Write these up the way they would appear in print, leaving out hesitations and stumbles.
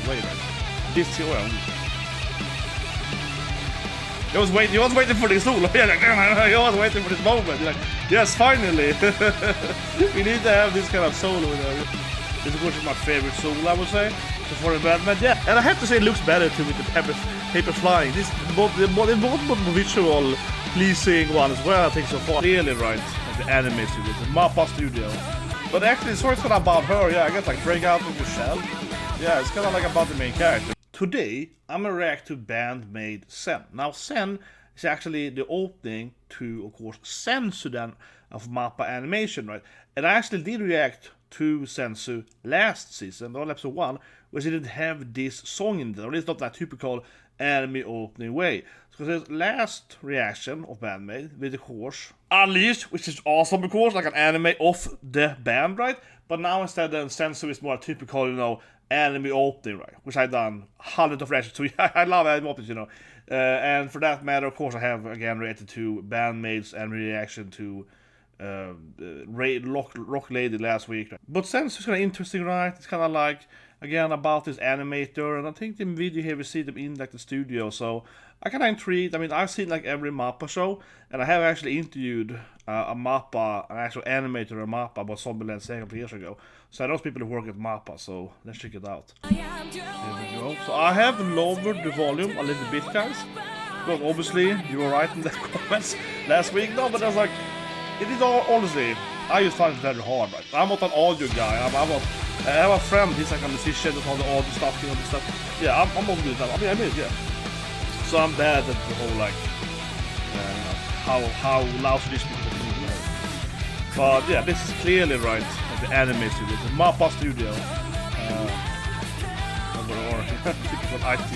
way. Like, this here, he was waiting for this solo. Yeah, like, he was waiting for this moment. Like, yes, finally. We need to have this kind of solo. This is of course my favorite solo, I would say. For the Band-Maid, yeah. And I have to say, it looks better too with the paper flying. This both visual pleasing one as well. I think so far. Really right. Like the anime studio, the Mappa studio. But actually, it's sort of about her. Yeah, I guess like break out of your shell. Yeah, it's kind of like about the main character. Today, I'm gonna react to Band-Maid Zen. Now, Zen is actually the opening to, of course, Zenshu then of Mappa animation, right? And I actually did react to Zenshu last season, on episode 1, which didn't have this song in there. It's not that typical anime opening way. So the last reaction of Band-Maid with, of course, Unleashed, which is awesome, of course, like an anime of the band, right? But now instead, then Zenshu is more typical, you know, anime opening, right? Which I've done hundreds of reactions to. I love anime openings, you know. And for that matter, of course, I have again reacted to Band-Maid's anime reaction to Rock Lady last week. But Zenshu is kind of interesting, right? It's kind of like, again, about this animator, and I think in the video here we see them in like the studio, so I kind of intrigued. I mean, I've seen like every Mappa show, and I have actually interviewed a Mappa, an actual animator of Mappa, about Zombieland Zen a couple years ago. So I know people who work at Mappa, so let's check it out. Here we go. So I have lowered the volume a little bit, guys, because obviously you were right in the comments last week. No, but I was like, it is all, honestly, I just find it very hard, right? I'm not an audio guy. I have a friend, he's like a musician, does all the audio stuff, all this stuff. Yeah, I'm not good at that. I mean, yeah. So I'm bad at the whole, like, how lousy these people can do. But yeah, this is clearly right, like the anime studio, the Mappa studio. Or typical IT.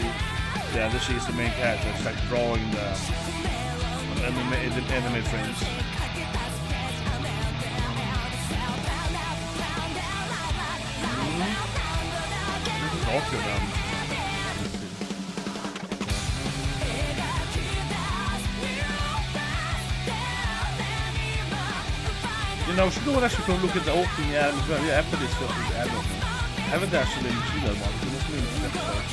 Yeah, this is the main character, it's like drawing the anime frames. Talk about them. You know, should go and actually go look at the opening album as well. Yeah, after this film, the album. I haven't actually seen that one, so let's move to the next part.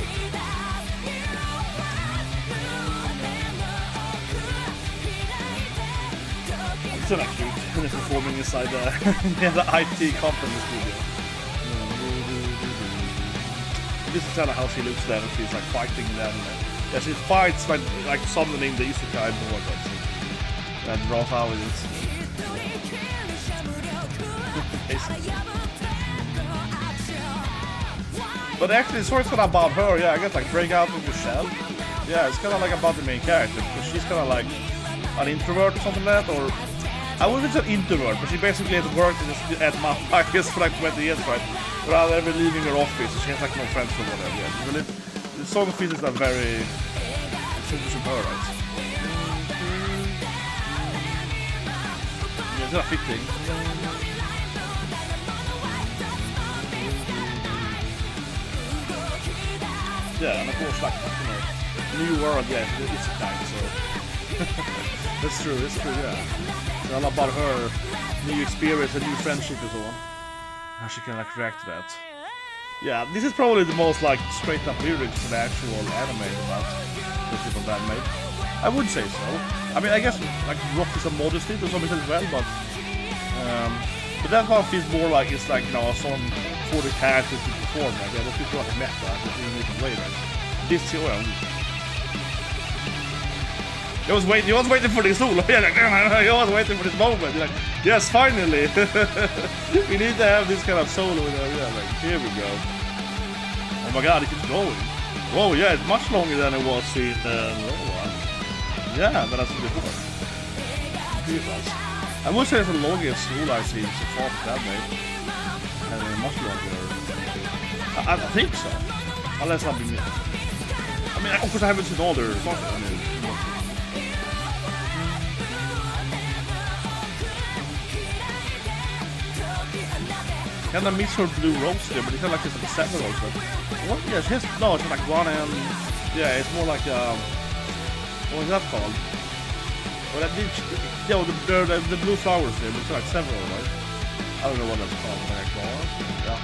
It's not cute when they're performing inside the IT company studio. This is kind of how she looks there, and she's like fighting them. Yeah, she fights like summoning the Isekai board, that draws out with it. But actually, it's sort of about her, yeah, I guess like break out of your shell. Yeah, it's kind of like about the main character, because she's kind of like an introvert or something like that, or I wouldn't say introvert, but she basically has worked at Mappa, I guess, for like 20 years, right? Without ever leaving her office, she has like no friends or whatever. Yeah, really, the song features are very interesting her, right? Yeah, it's not fitting. Yeah, and of course, like, you know, new world, yeah, it's Isekai, so that's true, yeah. It's all about her new experience, a new friendship and so on. How she can like react to that. Yeah, this is probably the most like straight up lyrics to the actual anime about the people Band-Maid. I would say so. I mean, I guess like rock is a modesty to some extent as well, but that one feels more like it's like, you know, a song for the characters to perform. Like, yeah, that feels like a meta in a different way. Like this here. He was waiting for this solo. Yeah, like, he was waiting for this moment. Like, yes, finally. We need to have this kind of solo. Yeah, like, here we go. Oh my god, it keeps going. Whoa, yeah, it's much longer than it was in yeah, but that's before. I would say it's the longest solo I've seen so far for Band-Maid. And much longer. I think so. Unless I've been. I mean, of course, I haven't seen all their songs. I mean, kind of miss her blue rose there, but it's kind of like it's like seven rose. But what? Yeah, she has, no, it's like one and yeah, it's more like what is that called? Well, that did, yeah, the blue flowers there, but it's like several, right? I don't know what that's called. Yeah.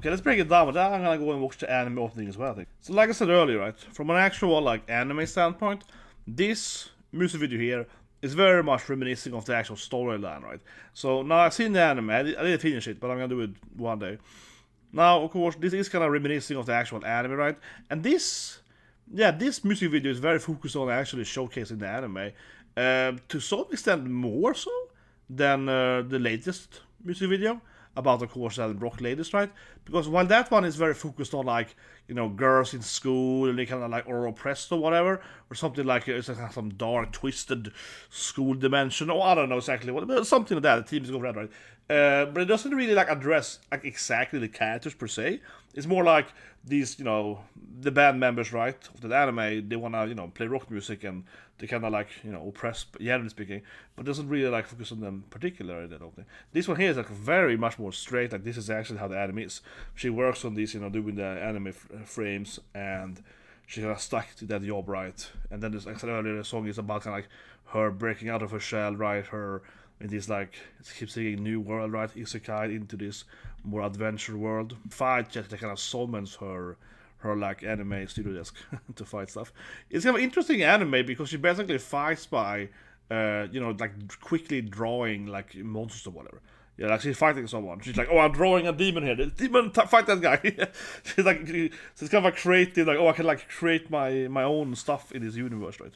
Okay, let's break it down, but then I'm gonna go and watch the anime opening as well, I think. So like I said earlier, right, from an actual like anime standpoint, this music video here is very much reminiscing of the actual storyline, right? So now I've seen the anime, I didn't finish it, but I'm gonna do it one day. Now, of course, this is kind of reminiscing of the actual anime, right? And this music video is very focused on actually showcasing the anime, to some extent more so than the latest music video about, of course, Brock ladies, right? Because while that one is very focused on, like, you know, girls in school and they kind of like are oppressed or whatever, or something like it's like some dark, twisted school dimension, or I don't know exactly what, but something like that. The team is going red, right? But it doesn't really like address like exactly the characters per se. It's more like these, you know, the band members, right, of the anime, they wanna, you know, play rock music and they kind of like, you know, oppress, generally speaking, but doesn't really like focus on them particularly. I don't think this one here is like very much more straight. Like this is actually how the anime is. She works on these, you know, doing the anime frames, and she kind of stuck to that job, right? And then, like I said earlier, the song is about kind of like her breaking out of her shell, right? Her in this like it keeps saying new world, right? Isekai into this more adventure world. Fight just kind of summons her like anime studio desk to fight stuff. It's kind of interesting anime because she basically fights by you know, like quickly drawing like monsters or whatever. Yeah, like she's fighting someone. She's like, oh, I'm drawing a demon here. The demon, fight that guy. She's like, so it's kind of like creative, like, oh, I can like create my own stuff in this universe, right?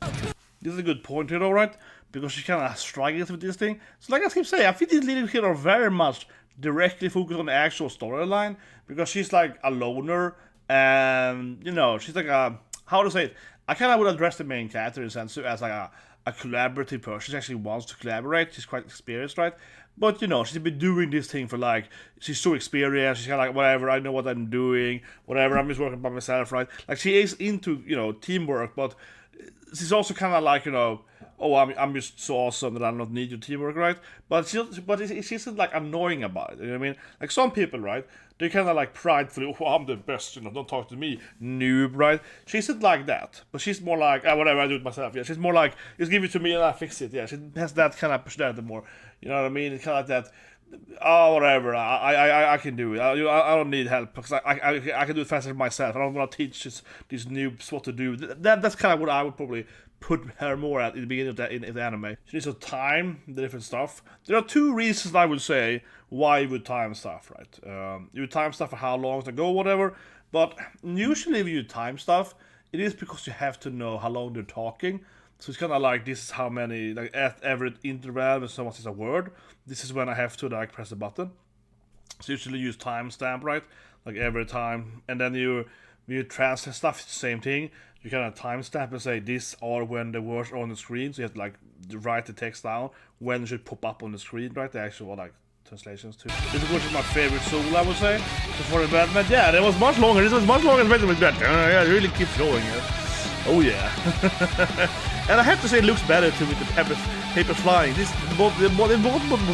This is a good point here, though, right? Because she kind of struggles with this thing. So like I keep saying, I think these lyrics here are very much directly focused on the actual storyline, because she's like a loner, and you know, she's like a, how to say it, I kind of would address the main character in Zenshu as like a collaborative person. She actually wants to collaborate. She's quite experienced, right? But you know, she's been doing this thing for like, she's so experienced. She's kind of like, whatever, I know what I'm doing, whatever, I'm just working by myself, right? Like she is into, you know, teamwork, but she's also kind of like, you know, oh, I'm just so awesome that I don't need your teamwork, right? But she isn't like annoying about it. You know what I mean? Like some people, right? They kind of like pridefully, oh, I'm the best, you know, don't talk to me, noob, right? She isn't like that, but she's more like, whatever, I do it myself. Yeah, she's more like, just give it to me and I fix it. Yeah, she has that kind of personality more. You know what I mean? It's kind of like that. Oh, whatever, I can do it. I don't need help because I can do it faster myself. I don't want to teach these noobs what to do. That's kind of what I would probably put her more at in the beginning of that in the anime. She needs to time the different stuff. There are two reasons I would say why you would time stuff, right? You would time stuff for how long to go, whatever. But usually if you time stuff, it is because you have to know how long they're talking. So it's kind of like, this is how many, like at every interval when someone says a word, this is when I have to like press a button. So usually use timestamp, right? Like every time. And then when you translate stuff, it's the same thing. You kind of timestamp and say this or when the words are on the screen. So you have to like write the text down when it should pop up on the screen, right? The actual like translations too. This of course is my favorite solo, I would say. So for the Band-Maid, yeah, that was much longer. This was much longer than Band-Maid. Yeah, it really keeps going. Yeah. Oh yeah. And I have to say it looks better too with the paper flying. This the more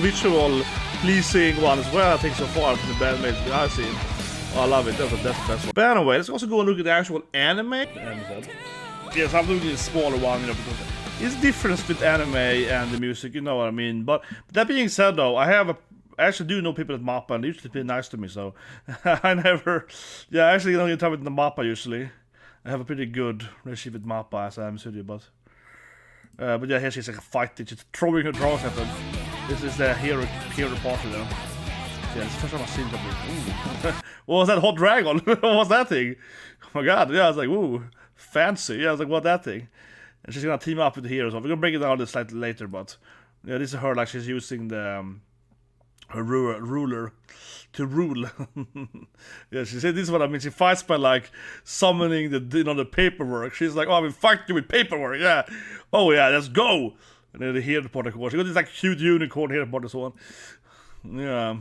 visual pleasing one as well, I think, so far from the Band-Maid I've seen. Oh, I love it. That's the best one. But anyway, let's also go and look at the actual anime. Yes, I'm looking at the smaller one, you know, because it's difference with anime and the music, you know what I mean. But that being said, though, I actually do know people at Mappa, and they usually be nice to me, so I actually don't get time with the Mappa usually. I have a pretty good relationship with Mappa as I'm studio, but yeah, here she's like fighting, she's throwing her drawers at them. This is the hero part of them. Yeah, it's the first time I've seen something. What was that hot dragon? What was that thing? Oh my god, yeah, I was like, ooh, fancy. Yeah, I was like, what that thing? And she's gonna team up with the heroes. We're gonna break it down slightly later, but yeah, this is her, like she's using the her ruler to rule. Yeah, she said this is what I mean. She fights by like summoning the paperwork. She's like, oh, I've been fighting with paperwork, yeah. Oh yeah, let's go. And then the hero part, of course. She got this like cute unicorn hero part and so on. Yeah.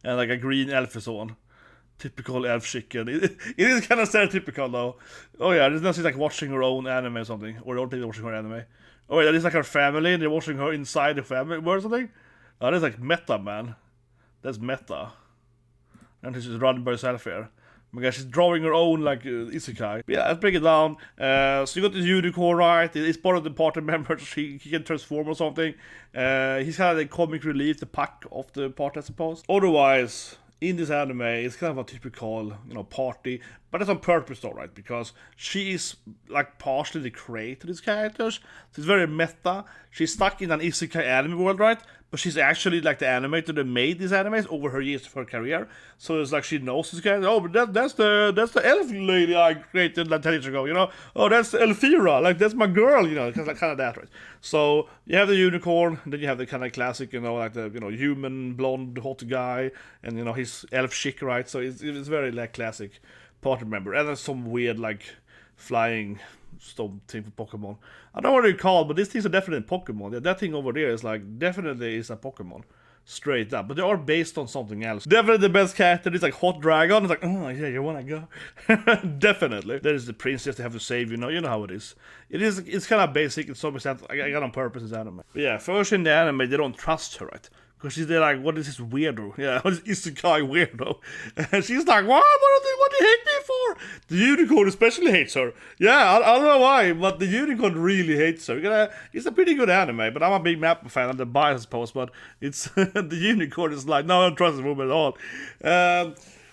And like a green elf and so on. Typical elf chicken. It is kind of stereotypical though. Oh yeah, there's nothing like watching her own anime or something. Or old people watching her anime. Oh yeah, this is like her family. They're watching her inside the family or something. Oh, that's like meta, man. That's meta. And she's running by herself here. Oh my god, she's drawing her own like isekai. But yeah, let's break it down. So you got this unicorn, right? He's part of the party members. He can transform or something. He's kind of the comic relief, the pack of the party, I suppose. Otherwise, in this anime, it's kind of a typical, party, but it's on purpose though, right? Because she is like partially the creator of these characters. So it's very meta. She's stuck in an Isekai anime world, right? But she's actually like the animator that made these animes over her years of her career. So it's like she knows this character. Oh, but that's the elf lady I created like 10 years ago, Oh, that's Elfira, like that's my girl, kind of that, right? So you have the unicorn, then you have the kind of classic, like the human blonde hot guy, and he's elf chic, right? So it's very like classic party member, and then some weird like flying stone thing for Pokemon. I don't know what it's called, but these things are definitely Pokemon. Yeah, that thing over there is like definitely is a Pokemon. Straight up, but they are based on something else. Definitely the best character is like Hot Dragon. It's like, oh yeah, you wanna go? Definitely. There is the princess they have to save. You know how it is. It's kind of basic in some extent. I got on purpose in anime. But yeah, first in the anime they don't trust her, right? Because they're like, what is this weirdo? Yeah, what is Isekai weirdo? And she's like, what do you hate me for? The unicorn especially hates her. Yeah, I don't know why, but the unicorn really hates her. It's a pretty good anime, but I'm a big Mappa fan. I'm the bias, I suppose, but it's the unicorn is like, no, I don't trust this woman at all.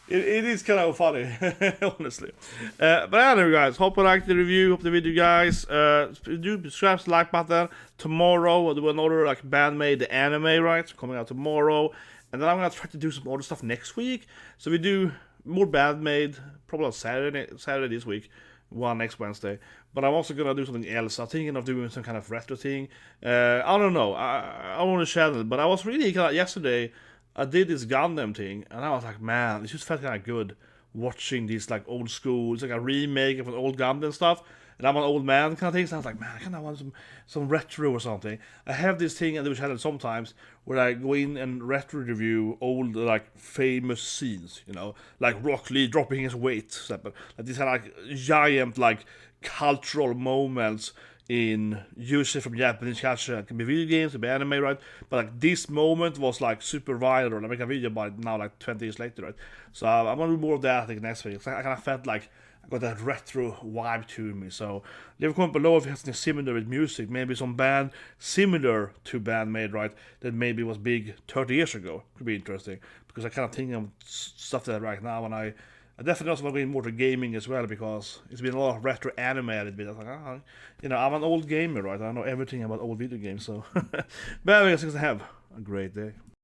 It is kind of funny, honestly. But anyway, guys, hope you liked the review. Hope the video, guys. Do subscribe to the like button. Tomorrow we'll do another like Band-Maid the anime, right? Coming out tomorrow, and then I'm gonna try to do some other stuff next week. So we do more Band-Maid probably on Saturday this week. One next Wednesday, but I'm also gonna do something else. I'm thinking of doing some kind of retro thing. I don't know. I want to channel, but I was really kind of yesterday. I did this Gundam thing, and I was like, man, it just felt kind of good watching these like old school. It's like a remake of an old Gundam stuff, and I'm an old man kind of thing. So I was like, man, I kind of want some retro or something. I have this thing I do channel sometimes where I go in and retro review old like famous scenes, like Rock Lee dropping his weight, like these kind of like giant like cultural moments in usually from Japanese culture. It can be video games, it can be anime, right? But like this moment was like super viral. I make a video about it now, like 20 years later, right? So I'm gonna do more of that I think next week. I kind of felt like I got that retro vibe to me. So leave a comment below if you have something similar with music, maybe some band similar to Band-Maid, right? That maybe was big 30 years ago. Could be interesting because I kind of think of stuff that right now, and I definitely also want to go more to gaming as well, because it's been a lot of retro anime a little bit. I was like, I'm an old gamer, right? I know everything about old video games, so. But anyway, guys, have a great day.